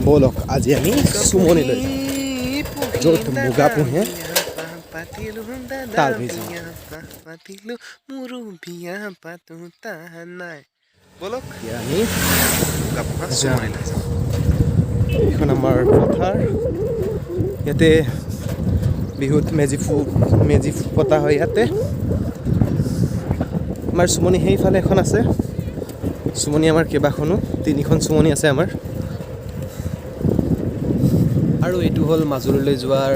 ব'লক আজি আমি চুমনিলৈ যাওঁ য'ত মুগা পোহে তাল ভিজাওঁ ব'লক আমি মুগা পোহা চুমনিলৈ যাওঁ এইখন আমাৰ পথাৰ ইয়াতে বিহুত মেজি পতা হয় ইয়াতে আমাৰ চুমনি সেইফালে এখন আছে চুমনি আমাৰ কেইবাখনো 3খন চুমনি আছে আমাৰ আৰু এইটো হ'ল মাজুলীলৈ যোৱাৰ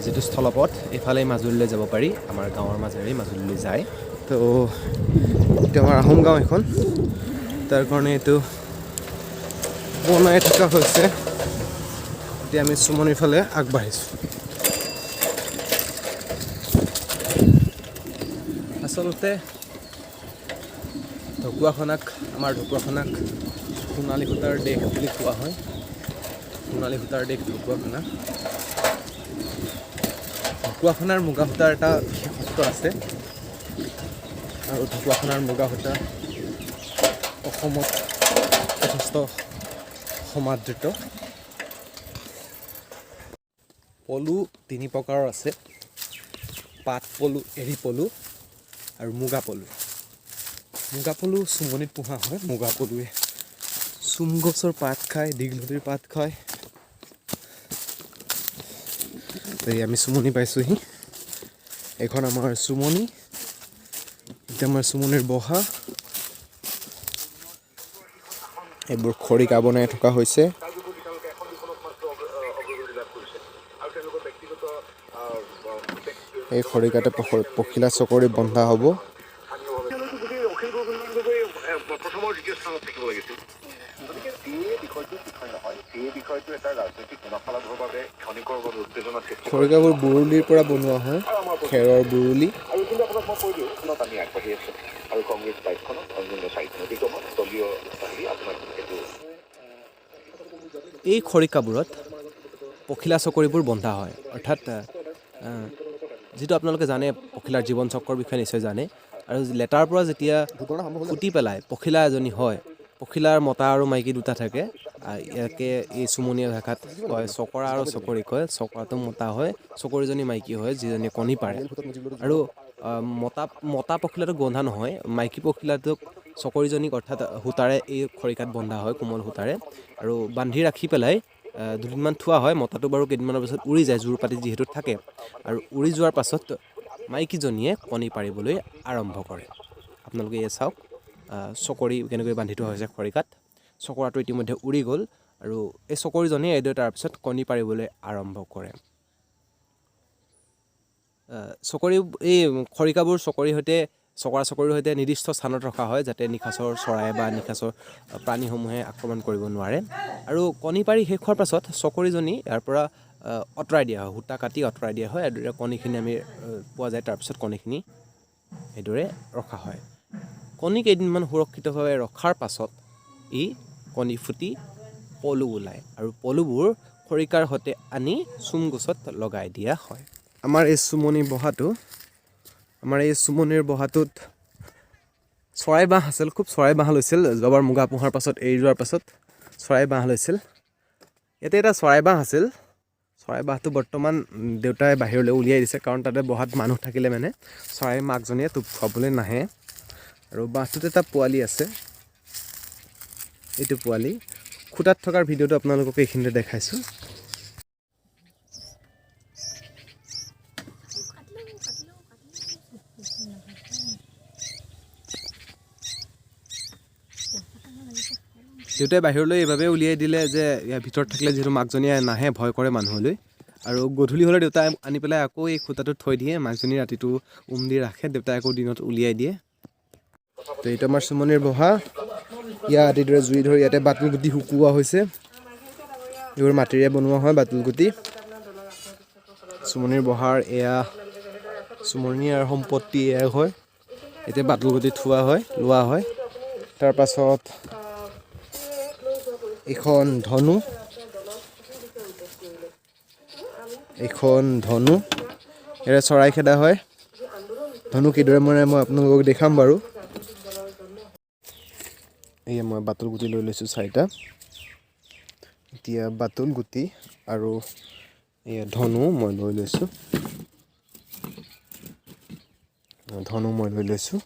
যিটো স্থলপথ এইফালে মাজুলীলৈ যাব পাৰি আমাৰ গাঁৱৰ মাজেৰে মাজুলীলৈ যায় তো এইটো আমাৰ আহোম গাঁও এখন তাৰ কাৰণে এইটো বনাই থকা হৈছে এতিয়া আমি চুমনিৰ ফালে আগবাঢ়িছোঁ আচলতে ঢকুৱাখানাক সোণালী সূতাৰ দেশ বুলি কোৱা হয় সোণালী সূতাৰ দেশ ঢকুৱাখানাৰ মুগা সূতাৰ এটা বিশেষত্ব আছে আৰু ঢকুৱাখানাৰ মুগা সূতা অসমত যথেষ্ট সমাদৃত পলু 3 প্ৰকাৰৰ আছে পাট পলু এৰী পলু আৰু মুগা পলু চুমনিত পোহা হয় মুগা পলুৱে চুম গছৰ পাত খায় দীঘলতিৰ পাত খায় আমি চুমনি পাইছোঁহি এইখন আমাৰ চুমনি এতিয়া আমাৰ চুমনিৰ বহা এইবোৰ খৰিকা বনাই থকা হৈছে এই খৰিকাতে পখিলা চকৰি বন্ধা হ'ব খৰিকাবোৰ বুৰুলিৰ পৰা বনোৱা হয় খেৰৰ বুৰুলি এই খৰিকাবোৰত পখিলা চকৰিবোৰ বন্ধা হয় অৰ্থাৎ যিটো আপোনালোকে জানে পখিলাৰ জীৱন চক্ৰৰ বিষয়ে নিশ্চয় জানে আৰু লেটাৰ পৰা যেতিয়া ফুটি পেলাই পখিলা এজনী হয় পখিলাৰ মতা আৰু মাইকী দুটা থাকে ইয়াকে এই চুমনীয়া ভাষাত কয় চকৰা আৰু চকৰি কয় চকৰাটো মতা হয় চকৰিজনী মাইকী হয় যিজনী কণী পাৰে আৰু মতা পখিলাটো বন্ধা নহয় মাইকী পখিলাটোক চকৰিজনীক অৰ্থাৎ সূতাৰে এই খৰিকাত বন্ধা হয় কোমল সূতাৰে আৰু বান্ধি ৰাখি পেলাই দুদিনমান থোৱা হয় মতাটো বাৰু কেইদিনমানৰ পিছত উৰি যায় জোৰ পাতি যিহেতু থাকে আৰু উৰি যোৱাৰ পাছত মাইকীজনীয়ে কণী পাৰিবলৈ আৰম্ভ কৰে আপোনালোকে এয়া চাওক চকৰি কেনেকৈ বান্ধি থোৱা হৈছে খৰিকাত চকৰাটো ইতিমধ্যে উৰি গ'ল আৰু এই চকৰিজনীয়ে এইদৰে তাৰপিছত কণী পাৰিবলৈ আৰম্ভ কৰে এই খৰিকাবোৰ চকৰা চকৰিৰ সৈতে নিৰ্দিষ্ট স্থানত ৰখা হয় যাতে নিশাচৰ চৰাই বা নিশাচৰ প্ৰাণীসমূহে আক্ৰমণ কৰিব নোৱাৰে আৰু কণী পাৰি শেষ হোৱাৰ পাছত চকৰিজনী ইয়াৰ পৰা আঁতৰাই দিয়া হয় সূতা কাটি আঁতৰাই দিয়া হয় এইদৰে কণীখিনি আমি পোৱা যায় তাৰপিছত কণীখিনি এইদৰে ৰখা হয় কণী কেইদিনমান সুৰক্ষিতভাৱে ৰখাৰ পাছত ই কণী ফুটি পলু ওলায় আৰু পলুবোৰ খৰিকাৰ সৈতে আনি চুম গছত লগাই দিয়া হয় আমাৰ এই চুমনিৰ বহাটোত চৰাই বাঁহ আছিল খুব চৰাই বাঁহ লৈছিল যোৱাবাৰ মুগা পোহাৰ পাছত এৰি যোৱাৰ পাছত চৰাই বাঁহ লৈছিল ইয়াতে এটা চৰাই বাঁহ আছিল চৰাই বাঁহটো বৰ্তমান দেউতাই বাহিৰলৈ উলিয়াই দিছে কাৰণ তাতে বহাত মানুহ থাকিলে মানে চৰাই মাকজনীয়ে টোপ খুৱাবলৈ নাহে আৰু বাঁহটোত এটা পোৱালি আছে এইটো পোৱালি খুটাত থকাৰ ভিডিঅ'টো আপোনালোকক এইখিনিতে দেখাইছোঁ দেউতাই বাহিৰলৈ এইভাৱে উলিয়াই দিলে যে ইয়াৰ ভিতৰত থাকিলে যিহেতু মাকজনীয়ে নাহে ভয় কৰে মানুহলৈ আৰু গধূলি হ'লে দেউতাই আনি পেলাই আকৌ এই খুটাটোত থৈ দিয়ে মাকজনী ৰাতিটো দি ৰাখে দেউতাই আকৌ দিনত উলিয়াই দিয়ে তো এইটো আমাৰ চুমনিৰ বহা ইয়াত আদিদৰে জুই ধৰি ইয়াতে বাতুল গুটি শুকুওৱা হৈছে এইবোৰ মাটিৰে বনোৱা হয় বাতুল গুটি চুমনিৰ বহাৰ এয়া চুমনিৰ সম্পত্তি এয়া হয় এতিয়া বাতুল গুটি লোৱা হয় তাৰ পাছত এখন ধনু এৰে চৰাই খেদা হয় ধনু কিদৰে মৰে মই আপোনালোকক দেখাম বাৰু এয়া মই বাতুল গুটি লৈ লৈছোঁ 4টা এতিয়া বাতুল গুটি আৰু এয়া ধনু মই লৈ লৈছোঁ। ধনু মই লৈ লৈছোঁ।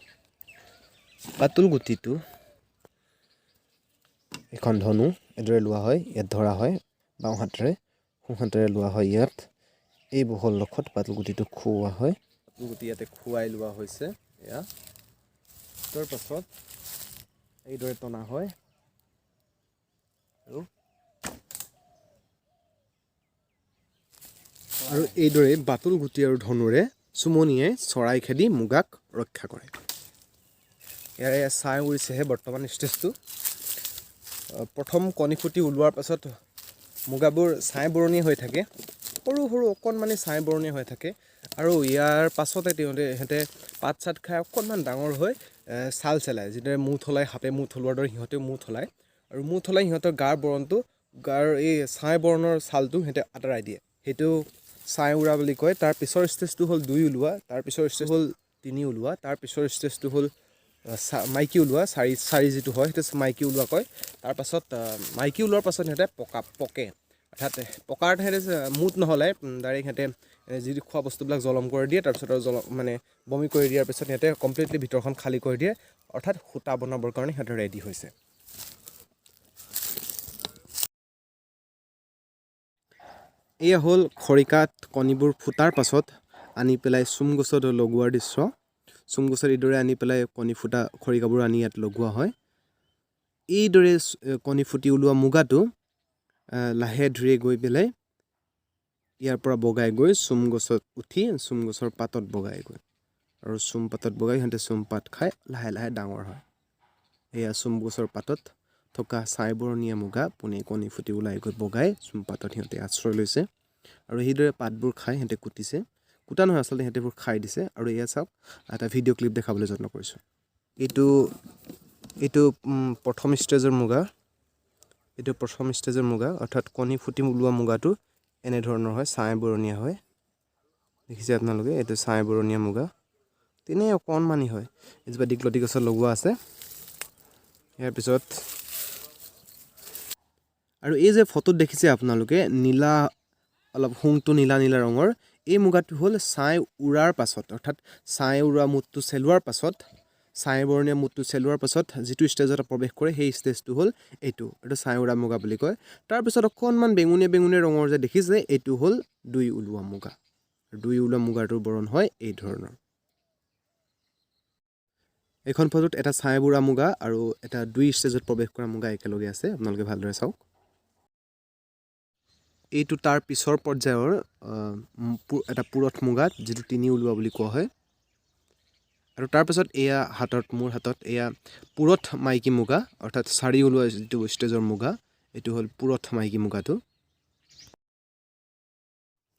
বাতুল গুটিটো এখন ধনু এইদৰে লোৱা হয়, ইয়াত ধৰা হয় বাওঁ হাতেৰে, সোঁ হাতেৰে লোৱা হয় ইয়াত। এই বহল নখত বাতুল গুটিটো খুওৱা হয়। বাতুল গুটি ইয়াতে খুৱাই লোৱা হৈছে। এয়া তাৰ পাছত এইদৰে টনা হয় আৰু এইদৰে বাতুল গুটি আৰু ধনুৰে চুমনিয়াই চৰাই খেদি মুগাক ৰক্ষা কৰে। ইয়াৰে ছাই উৰিছেহে বৰ্তমান ষ্টেজটো। প্ৰথম কণী ফুটি ওলোৱাৰ পাছত মুগাবোৰ ছাই বৰণীয়া হৈ থাকে, সৰু সৰু অকণমানি ছাই বৰণীয়া হৈ থাকে আৰু ইয়াৰ পাছতে সিহঁতে পাত চাত খাই অকণমান ডাঙৰ হৈ ছাল চেলায়, যিদৰে মূৰ থলাই সাপে মূৰ থলোৱাৰ দৰে সিহঁতেও মূৰ থলায় আৰু মূৰ থলাই সিহঁতৰ গাৰ বৰণটো, গাৰ এই ছাই বৰণৰ ছালটো সিহঁতে আঁতৰাই দিয়ে, সেইটো ছাই উৰা বুলি কয়। তাৰ পিছৰ ষ্টেজটো হ'ল 2 ওলোৱা, তাৰ পিছৰ ষ্টেজ হ'ল 3 ওলোৱা, তাৰ পিছৰ ষ্টেজটো হ'ল মাইকী ওলোৱা, চাৰি যিটো হয় সেইটো মাইকী ওলোৱা কয়। তাৰপাছত মাইকী ওলোৱাৰ পাছত সিহঁতে পকে, অৰ্থাৎ পকাৰ সিহঁতে মুঠ নহ'লে ডাইৰেক্ট সিহঁতে যি খোৱা বস্তুবিলাক জলম কৰি দিয়ে, তাৰপিছত আৰু বমি কৰি দিয়াৰ পিছত সিহঁতে কমপ্লিটলি ভিতৰখন খালী কৰি দিয়ে, অৰ্থাৎ সূতা বনাবৰ কাৰণে সিহঁতে ৰেডি হৈছে। এয়া হ'ল খৰিকাত কণীবোৰ ফুটাৰ পাছত আনি পেলাই চুম গছত লগোৱাৰ দৃশ্য। চুম গছত এইদৰে আনি পেলাই কণী ফুটা খৰিকাবোৰ আনি ইয়াত লগোৱা হয়। এইদৰে কণী ফুটি ওলোৱা মুগাটো লাহে ধীৰে গৈ পেলাই ইয়াৰ পৰা বগাই গৈ চুম গছত উঠি চুম গছৰ পাতত বগাই গৈ আৰু চুম পাতত বগাই সিহঁতে চুম পাত খাই লাহে লাহে ডাঙৰ হয়। এয়া চুম গছৰ পাতত থকা ছাই বৰণীয়া মুগা পোনে কণী ফুটি ওলাই গৈ বগাই চুম পাতত সিহঁতে আশ্ৰয় লৈছে আৰু সেইদৰে পাতবোৰ খাই সিহঁতে কুটিছে, কুটা নহয় আচলতে সিহঁতেবোৰ খাই দিছে। আৰু এয়া চাওক, এটা ভিডিঅ' ক্লিপ দেখাবলৈ যত্ন কৰিছোঁ। এইটো প্ৰথম ষ্টেজৰ মুগা, এইটো প্ৰথম ষ্টেজৰ মুগা, অৰ্থাৎ কণী ফুটি ওলোৱা মুগাটো এনেধৰণৰ হয়, ছাই বৰণীয়া হয়। দেখিছে আপোনালোকে, এইটো ছাই বৰণীয়া মুগা, তেনেই অকণমানি হয়। এজোপা দীঘলতি গছত লগোৱা আছে। ইয়াৰ পিছত আৰু এই যে ফটোত দেখিছে আপোনালোকে নীলা, অলপ শুংটো নীলা নীলা ৰঙৰ, এই মুগাটো হ'ল ছাই উৰাৰ পাছত, অৰ্থাৎ ছাই উৰা মুঠটো চেলোৱাৰ পাছত, ছাই বৰণীয়া মুঠটো চেলোৱাৰ পাছত যিটো ষ্টেজত প্ৰৱেশ কৰে সেই ষ্টেজটো হ'ল এইটো ছাই উৰা মুগা বুলি কয়। তাৰপিছত অকণমান বেঙুনীয়া বেঙুনীয়া ৰঙৰ যে দেখিছে, এইটো হ'ল 2 ওলোৱা মুগা। 2 ওলোৱা মুগাটোৰ বৰণ হয় এই ধৰণৰ। এইখন ফটোত এটা ছাই উৰা মুগা আৰু এটা 2 ষ্টেজত প্ৰৱেশ কৰা মুগা একেলগে আছে, আপোনালোকে ভালদৰে চাওক। এইটো তাৰ পিছৰ পৰ্যায়ৰ এটা পুৰঠ মুগা, যিটো 3 ওলোৱা বুলি কোৱা হয়। আৰু তাৰপিছত এয়া মোৰ হাতত এয়া পুৰঠ মাইকী মুগা, অৰ্থাৎ 4 ওলোৱা যিটো ষ্টেজৰ মুগা, এইটো হ'ল পুৰঠ মাইকী মুগাটো।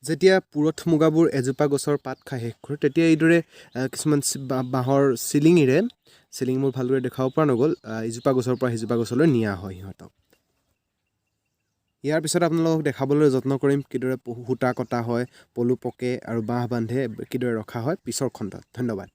যেতিয়া পুৰঠ মুগাবোৰ এজোপা গছৰ পাত খাই শেষ কৰে, তেতিয়া এইদৰে কিছুমান বাঁহৰ চিলিঙবোৰ ভালদৰে দেখাব পৰা নগ'ল, ইজোপা গছৰ পৰা সিজোপা গছলৈ নিয়া হয় সিহঁতক। ইয়াৰ পিছত আপোনালোকক দেখাবলৈ যত্ন কৰিম কিদৰে সূতা কটা হয়, পলু পকে আৰু বাঁহ বান্ধে কিদৰে ৰখা হয় পিছৰ খণ্ডত। ধন্যবাদ।